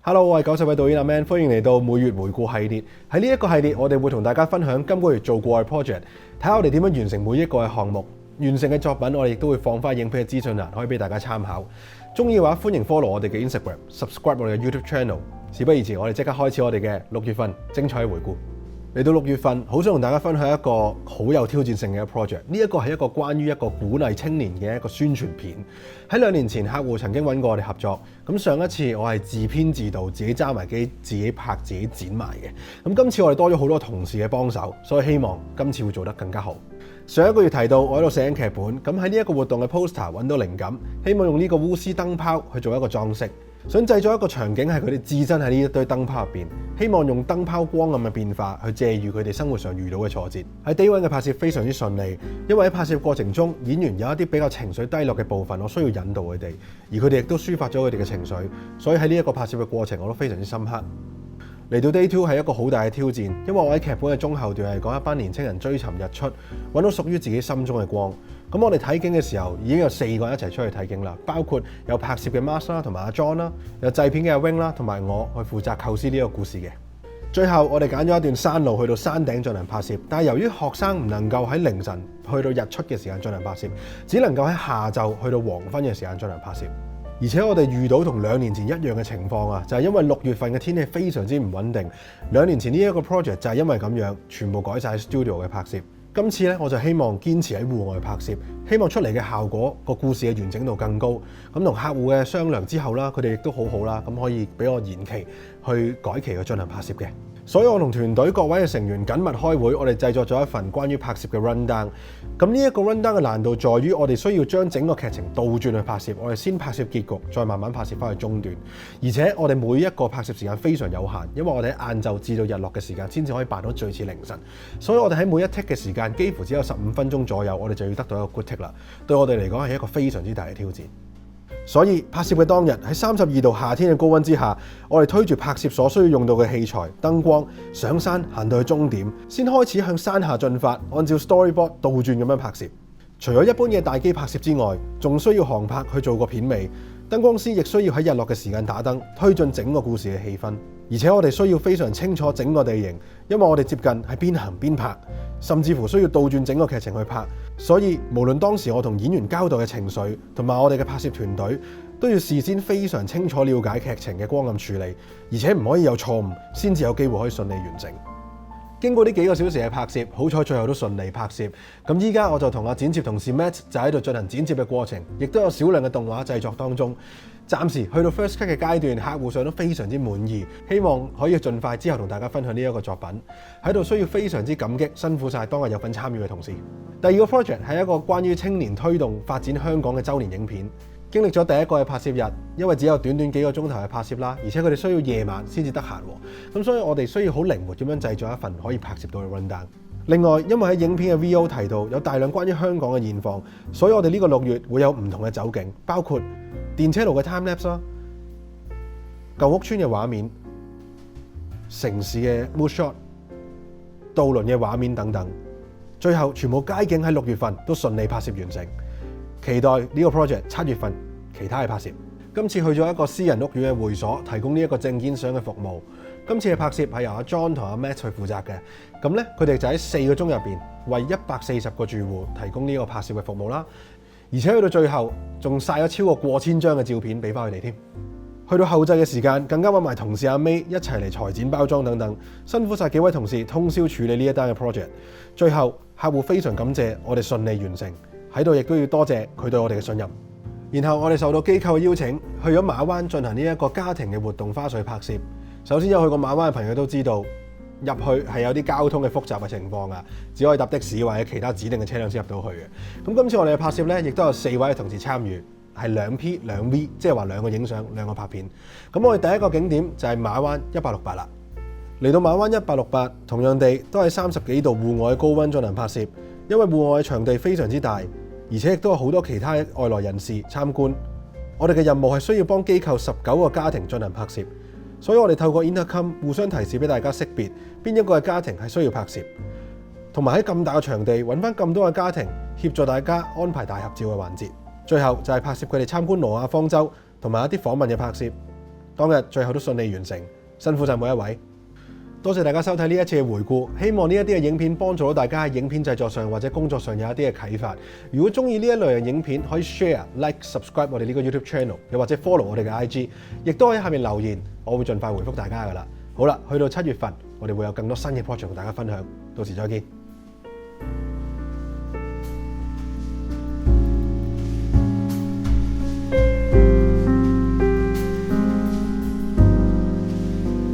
Hello，我係90位導演阿 Man， 歡迎嚟到每月回顧系列。喺呢一個系列，我哋會同大家分享今個月做過嘅 project， 睇下我哋點樣完成每一個嘅項目。完成嘅作品，我哋亦都會放翻影片嘅資訊欄，可以俾大家參考。中意嘅話，歡迎 follow 我哋嘅 Instagram，subscribe 我哋嘅 YouTube channel。事不宜遲，我哋即刻開始我哋嘅6月份精彩回顧。嚟到6月份，好想同大家分享一個好有挑戰性嘅 project。呢一個係一個關於一個鼓勵青年嘅一個宣傳片。喺2年前，客戶曾經揾過我哋合作。咁上一次我係自編自導，自己揸埋機，自己拍，自己剪埋嘅。咁今次我哋多咗好多同事嘅幫手，所以希望今次會做得更加好。上一個月提到我喺度寫緊劇本，咁喺呢一個活動嘅 poster 揾到靈感，希望用呢個鎢絲燈泡去做一個裝飾。想製造一個場景係佢哋置身喺呢一堆燈泡入邊，希望用燈泡光暗嘅變化去借喻佢哋生活上遇到嘅挫折。喺 Day One 嘅拍攝非常之順利，因為喺拍攝過程中，演員有一啲比較情緒低落嘅部分，我需要引導佢哋，而佢哋亦都抒發咗佢哋嘅情緒，所以喺呢一個拍攝嘅過程我都非常之深刻。嚟到 Day 2係一個好大嘅挑戰，因為我喺劇本嘅中後段係講一班年青人追尋日出，揾到屬於自己心中嘅光。咁我哋睇景嘅時候已經有4個人一齊出去睇景啦，包括有拍攝嘅 Mark 啦，同埋阿 John 啦，有製片嘅阿 Wing 啦，同埋我去負責構思呢個故事嘅。最後我哋揀咗一段山路去到山頂進行拍攝，但係由於學生唔能夠喺凌晨去到日出嘅時間進行拍攝，只能夠喺下晝去到黃昏嘅時間進行拍攝。而且我哋遇到同2年前一樣嘅情況啊，就係因為6月份嘅天氣非常之唔穩定。2年前呢一個 project 就係因為咁樣，全部改晒 studio 嘅拍攝。今次咧，我就希望堅持喺戶外拍攝，希望出嚟嘅效果個故事嘅完整度更高。咁同客戶嘅商量之後啦，佢哋亦都好好啦，咁可以俾我延期去改期去進行拍攝嘅。所以我同團隊各位嘅成員緊密開會，我哋製作咗一份關於拍攝嘅 rundown。咁呢一個 rundown 嘅難度在於我哋需要將整個劇情倒轉去拍攝，我哋先拍攝結局，再慢慢拍攝翻去中段。而且我哋每一個拍攝時間非常有限，因為我哋喺晏晝至到日落嘅時間先至可以扮到最似凌晨。所以我哋喺每一 take 嘅時間幾乎只有15分鐘左右，我哋就要得到一個 good take 啦。對我哋嚟講係一個非常之大嘅挑戰。所以拍攝嘅當日喺32度夏天嘅高溫之下，我哋推住拍攝所需要用到嘅器材、燈光上山，行到去終點，先開始向山下進發，按照 storyboard 倒轉咁樣拍攝。除咗一般嘅大機拍攝之外，仲需要航拍去做個片尾，燈光師亦需要喺日落嘅時間打燈，推進整個故事嘅氣氛。而且我哋需要非常清楚整個地形，因為我哋接近係邊行邊拍，甚至乎需要倒轉整個劇情去拍。所以無論當時我同演員交代嘅情緒，同埋我哋嘅拍攝團隊，都要事先非常清楚了解劇情嘅光暗處理，而且唔可以有錯誤，先至有機會可以順利完成。經過呢幾個小時嘅拍攝，好彩最後都順利拍攝。咁依家我就同剪接同事 Matt 就喺度進行剪接嘅過程，亦都有少量嘅動畫製作當中。暫時去到 first cut 嘅階段，客戶上都非常之滿意，希望可以盡快之後同大家分享呢一個作品。喺度需要非常之感激辛苦晒當日有份參與嘅同事。第2個 project 係一個關於青年推動發展香港嘅週年影片。經歷咗第1個嘅拍攝日，因為只有短短幾個鐘頭嘅拍攝啦，而且佢哋需要夜晚先至得閒喎，咁所以我哋需要好靈活咁樣製作一份可以拍攝到嘅 rundown。另外，因為喺影片嘅 VO 提到有大量關於香港嘅現況，所以我哋呢個6月會有唔同嘅走景，包括電車路嘅 time lapse 啦、舊屋村嘅畫面、城市嘅 mood shot、渡輪嘅畫面等等。最後全部街景喺6月份都順利拍攝完成。期待呢個 project 7月份其他嘅拍攝。今次去咗一個私人屋苑嘅會所，提供呢一個證件相嘅服務。今次嘅拍攝係由阿 John 同阿 Matt 去負責嘅。咁咧，佢哋就喺4個鐘入邊為140個住戶提供呢個拍攝嘅服務啦。而且去到最後仲曬咗超過千張嘅照片俾翻佢哋添。去到後製嘅時間，更加揾埋同事阿 May 一齊嚟裁剪包裝等等，辛苦晒幾位同事通宵處理呢一單嘅 project。最後客戶非常感謝我哋順利完成。喺度亦都要多謝佢對我哋嘅信任。然後我哋受到機構嘅邀請，去咗馬灣進行呢一個家庭嘅活動花絮拍攝。首先有去過馬灣嘅朋友都知道，入去係有啲交通嘅複雜嘅情況㗎，只可以搭的士或者其他指定嘅車輛先入到去嘅。咁今次我哋嘅拍攝呢，亦都有4位嘅同事參與，係2P 2V，即係話2個影相2個拍片。咁我哋第一個景點就係馬灣1868啦。嚟到馬灣1868，同樣地都係30幾度戶外高溫進行拍攝，因為戶外嘅場地非常之大。而且亦都有好多其他外來人士參觀。我哋嘅任務係需要幫機構19個家庭進行拍攝，所以我哋透過 intercom 互相提示俾大家識別邊一個嘅家庭係需要拍攝，同埋喺咁大嘅場地揾翻咁多嘅家庭協助大家安排大合照嘅環節。最後就係拍攝佢哋參觀挪亞方舟同埋一啲訪問嘅拍攝。當日最後都順利完成，辛苦晒每一位。多謝大家收睇呢一次嘅回顧，希望呢一啲嘅影片幫助到大家喺影片製作上或者工作上有一啲嘅啟發。如果中意呢一類型影片，可以 share、like、subscribe 我哋呢個 YouTube channel， 又或者 follow 我哋嘅 IG， 亦都可以喺下面留言，我會盡快回覆大家㗎喇。好啦，去到7月份，我哋會有更多新嘅 project 同大家分享，到時再見。